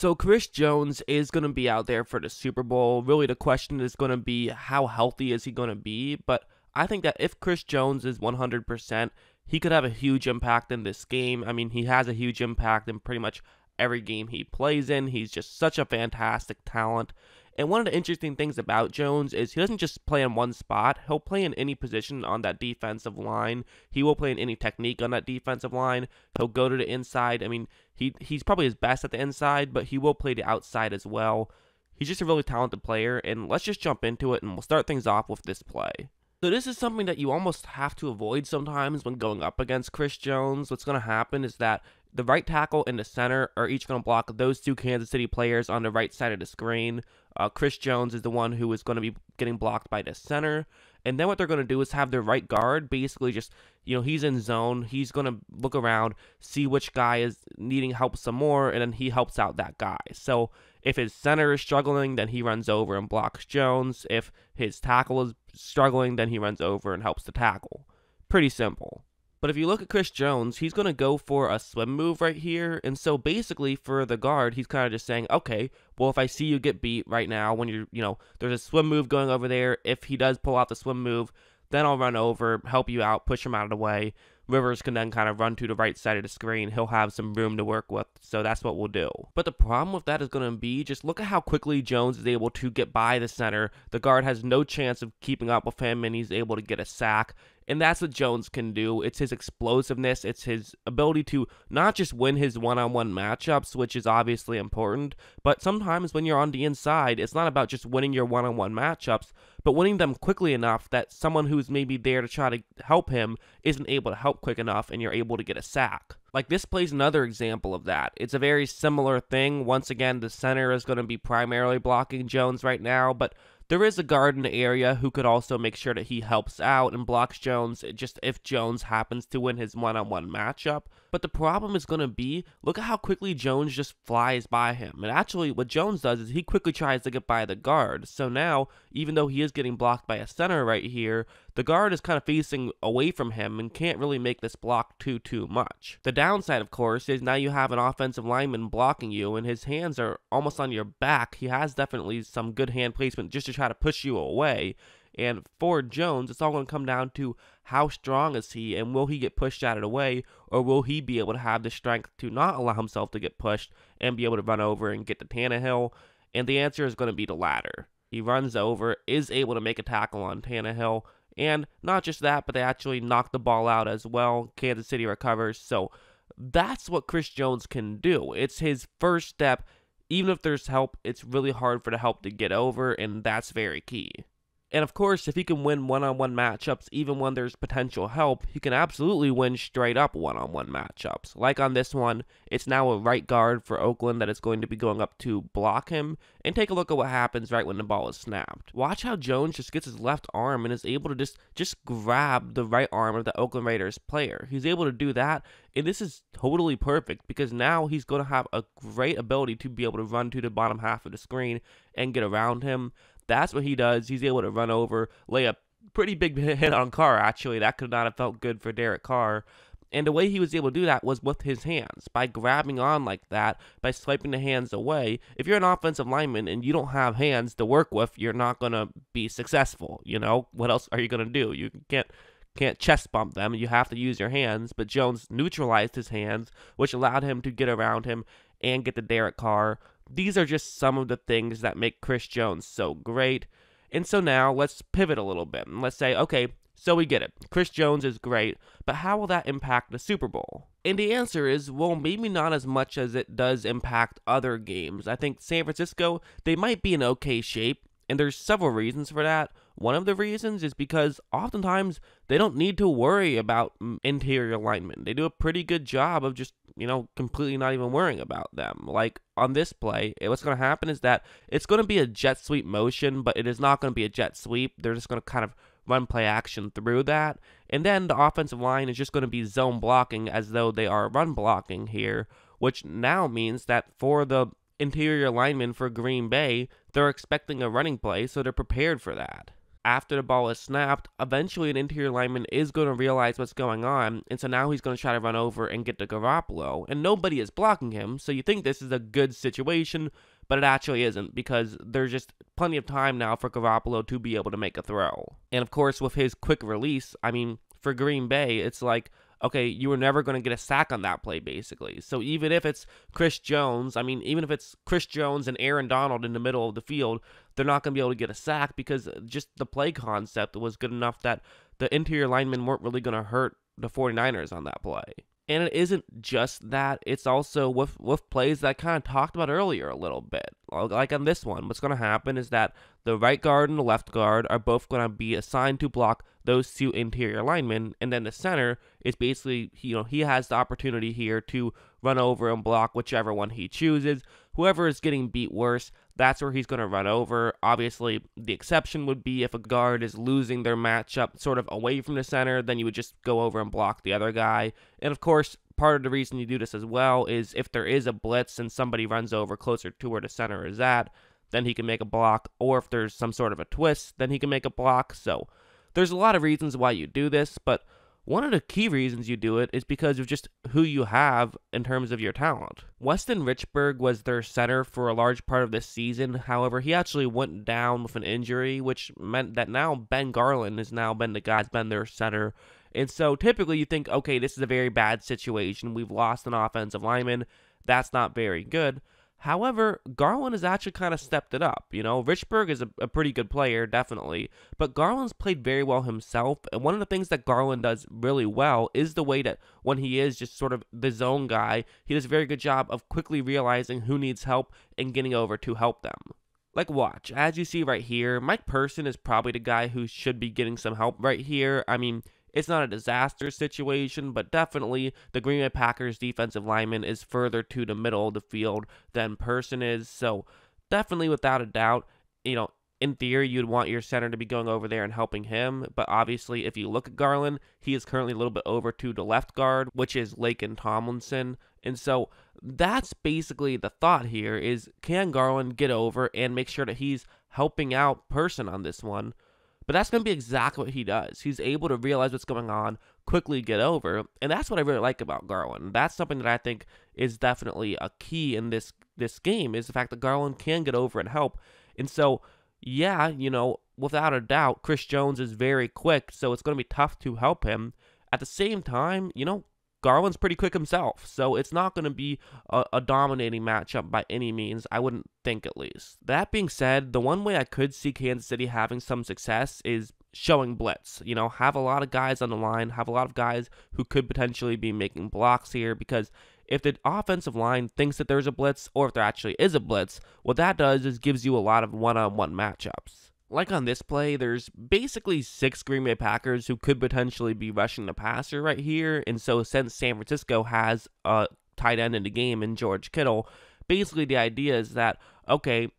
So Chris Jones is going to be out there for the Super Bowl. Really, the question is going to be how healthy is he going to be? But I think that if Chris Jones is 100%, he could have a huge impact in this game. I mean, he has a huge impact in pretty much every game he plays in. He's just such a fantastic talent. And one of the interesting things about Jones is he doesn't just play in one spot. He'll play in any position on that defensive line. He will play in any technique on that defensive line. He'll go to the inside. I mean, he's probably his best at the inside, but he will play the outside as well. He's just a really talented player, and let's just jump into it, and we'll start things off with this play. So this is something that you almost have to avoid sometimes when going up against Chris Jones. What's going to happen is that the right tackle and the center are each going to block those two Kansas City players on the right side of the screen. Chris Jones is the one who is going to be getting blocked by the center. And then what they're going to do is have their right guard basically just, he's in zone. He's going to look around, see which guy is needing help some more, and then he helps out that guy. So if his center is struggling, then he runs over and blocks Jones. If his tackle is struggling, then he runs over and helps the tackle. Pretty simple. But if you look at Chris Jones, he's going to go for a swim move right here. And so basically for the guard, he's kind of just saying, okay, well, if I see you get beat right now when there's a swim move going over there. If he does pull out the swim move, then I'll run over, help you out, push him out of the way. Rivers can then kind of run to the right side of the screen. He'll have some room to work with, so that's what we'll do. But the problem with that is going to be just look at how quickly Jones is able to get by the center. The guard has no chance of keeping up with him, and he's able to get a sack. And that's what Jones can do. It's his explosiveness. It's his ability to not just win his one-on-one matchups, which is obviously important, but sometimes when you're on the inside, it's not about just winning your one-on-one matchups, but winning them quickly enough that someone who's maybe there to try to help him isn't able to help quick enough, and you're able to get a sack. Like, this plays another example of that. It's a very similar thing. Once again, the center is going to be primarily blocking Jones right now, but there is a guard in the area who could also make sure that he helps out and blocks Jones just if Jones happens to win his one-on-one matchup. But the problem is going to be, look at how quickly Jones just flies by him. And actually, what Jones does is he quickly tries to get by the guard. So now, even though he is getting blocked by a center right here, the guard is kind of facing away from him and can't really make this block too much. The downside, of course, is now you have an offensive lineman blocking you, and his hands are almost on your back. He has definitely some good hand placement just to try to push you away. And for Jones, it's all going to come down to how strong is he, and will he get pushed out of the way, or will he be able to have the strength to not allow himself to get pushed and be able to run over and get to Tannehill? And the answer is going to be the latter. He runs over, is able to make a tackle on Tannehill, and not just that, but they actually knock the ball out as well. Kansas City recovers. So that's what Chris Jones can do. It's his first step. Even if there's help, it's really hard for the help to get over, and that's very key. And of course, if he can win one-on-one matchups, even when there's potential help, he can absolutely win straight-up one-on-one matchups. Like on this one, it's now a right guard for Oakland that is going to be going up to block him. And take a look at what happens right when the ball is snapped. Watch how Jones just gets his left arm and is able to just grab the right arm of the Oakland Raiders player. He's able to do that, and this is totally perfect because now he's going to have a great ability to be able to run to the bottom half of the screen and get around him. That's what he does. He's able to run over, lay a pretty big hit on Carr, actually. That could not have felt good for Derek Carr. And the way he was able to do that was with his hands. By grabbing on like that, by swiping the hands away. If you're an offensive lineman and you don't have hands to work with, you're not going to be successful. What else are you going to do? You can't chest bump them. You have to use your hands. But Jones neutralized his hands, which allowed him to get around him and get to Derek Carr. These are just some of the things that make Chris Jones so great. And so now let's pivot a little bit and let's say, okay, so we get it. Chris Jones is great, but how will that impact the Super Bowl? And the answer is, well, maybe not as much as it does impact other games. I think San Francisco, they might be in okay shape, and there's several reasons for that. One of the reasons is because oftentimes they don't need to worry about interior linemen. They do a pretty good job of just, completely not even worrying about them. Like on this play, what's going to happen is that it's going to be a jet sweep motion, but it is not going to be a jet sweep. They're just going to kind of run play action through that. And then the offensive line is just going to be zone blocking as though they are run blocking here, which now means that for the interior linemen for Green Bay, they're expecting a running play, so they're prepared for that. after the ball is snapped, eventually an interior lineman is going to realize what's going on, and so now he's going to try to run over and get to Garoppolo, and nobody is blocking him, so you think this is a good situation, but it actually isn't, because there's just plenty of time now for Garoppolo to be able to make a throw. And of course, with his quick release, I mean, for Green Bay, it's like, okay, you were never going to get a sack on that play, basically. So even if it's Chris Jones, I mean, even if it's Chris Jones and Aaron Donald in the middle of the field, they're not going to be able to get a sack because just the play concept was good enough that the interior linemen weren't really going to hurt the 49ers on that play. And it isn't just that, it's also with plays that I kind of talked about earlier a little bit. Like on this one, what's going to happen is that the right guard and the left guard are both going to be assigned to block those two interior linemen, and then the center is basically, he has the opportunity here to run over and block whichever one he chooses. Whoever is getting beat worse, that's where he's going to run over. Obviously, the exception would be if a guard is losing their matchup sort of away from the center, then you would just go over and block the other guy. And of course, part of the reason you do this as well is if there is a blitz and somebody runs over closer to where the center is at, then he can make a block. Or if there's some sort of a twist, then he can make a block. So there's a lot of reasons why you do this, but one of the key reasons you do it is because of just who you have in terms of your talent. Weston Richburg was their center for a large part of this season. However, he actually went down with an injury, which meant that now Ben Garland has now been the guy that's been their center. And so typically you think, okay, this is a very bad situation. We've lost an offensive lineman. That's not very good. However, Garland has actually kind of stepped it up. Richburg is a pretty good player, definitely, but Garland's played very well himself, and one of the things that Garland does really well is the way that when he is just sort of the zone guy, he does a very good job of quickly realizing who needs help and getting over to help them. Like, watch, as you see right here, Mike Person is probably the guy who should be getting some help right here. I mean, it's not a disaster situation, but definitely the Green Bay Packers defensive lineman is further to the middle of the field than Person is. So definitely without a doubt, in theory, you'd want your center to be going over there and helping him. But obviously, if you look at Garland, he is currently a little bit over to the left guard, which is Laken Tomlinson. And so that's basically the thought here is, can Garland get over and make sure that he's helping out Person on this one? But that's going to be exactly what he does. He's able to realize what's going on, quickly get over, and that's what I really like about Garland. That's something that I think is definitely a key in this game, is the fact that Garland can get over and help. And so, yeah, without a doubt, Chris Jones is very quick, so it's going to be tough to help him. At the same time, Garland's pretty quick himself, so it's not going to be a dominating matchup by any means, I wouldn't think at least. That being said, the one way I could see Kansas City having some success is showing blitz. Have a lot of guys on the line, have a lot of guys who could potentially be making blocks here, because if the offensive line thinks that there's a blitz, or if there actually is a blitz, what that does is gives you a lot of one-on-one matchups. Like on this play, there's basically 6 Green Bay Packers who could potentially be rushing the passer right here, and so since San Francisco has a tight end in the game in George Kittle, basically the idea is that, okay,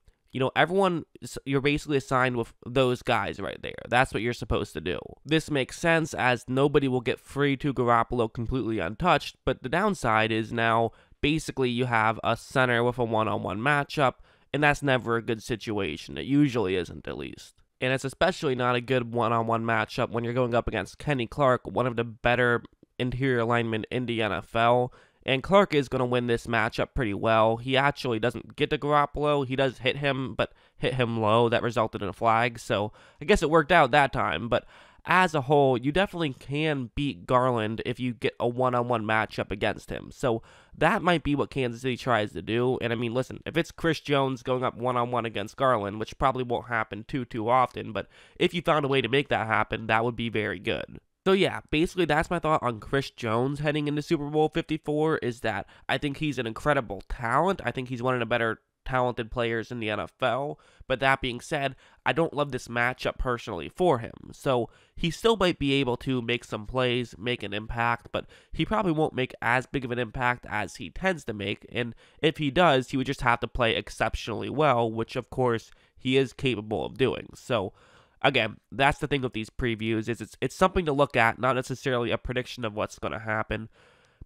everyone, you're basically assigned with those guys right there. That's what you're supposed to do. This makes sense as nobody will get free to Garoppolo completely untouched, but the downside is now basically you have a center with a one-on-one matchup, and that's never a good situation. It usually isn't, at least. And it's especially not a good one-on-one matchup when you're going up against Kenny Clark, one of the better interior linemen in the NFL. And Clark is going to win this matchup pretty well. He actually doesn't get to Garoppolo. He does hit him, but hit him low. That resulted in a flag. So I guess it worked out that time. But as a whole, you definitely can beat Garland if you get a one-on-one matchup against him. So that might be what Kansas City tries to do. And I mean, listen, if it's Chris Jones going up one-on-one against Garland, which probably won't happen too often, but if you found a way to make that happen, that would be very good. So yeah, basically that's my thought on Chris Jones heading into Super Bowl 54, is that I think he's an incredible talent. I think he's one of the better talented players in the NFL, but that being said, I don't love this matchup personally for him. So he still might be able to make some plays, make an impact, but he probably won't make as big of an impact as he tends to make, and if he does, he would just have to play exceptionally well, which of course he is capable of doing. So again, that's the thing with these previews, is it's something to look at, not necessarily a prediction of what's going to happen.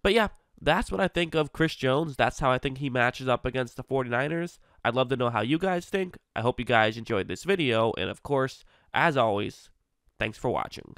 But yeah, that's what I think of Chris Jones. That's how I think he matches up against the 49ers. I'd love to know how you guys think. I hope you guys enjoyed this video, and of course, As always, thanks for watching.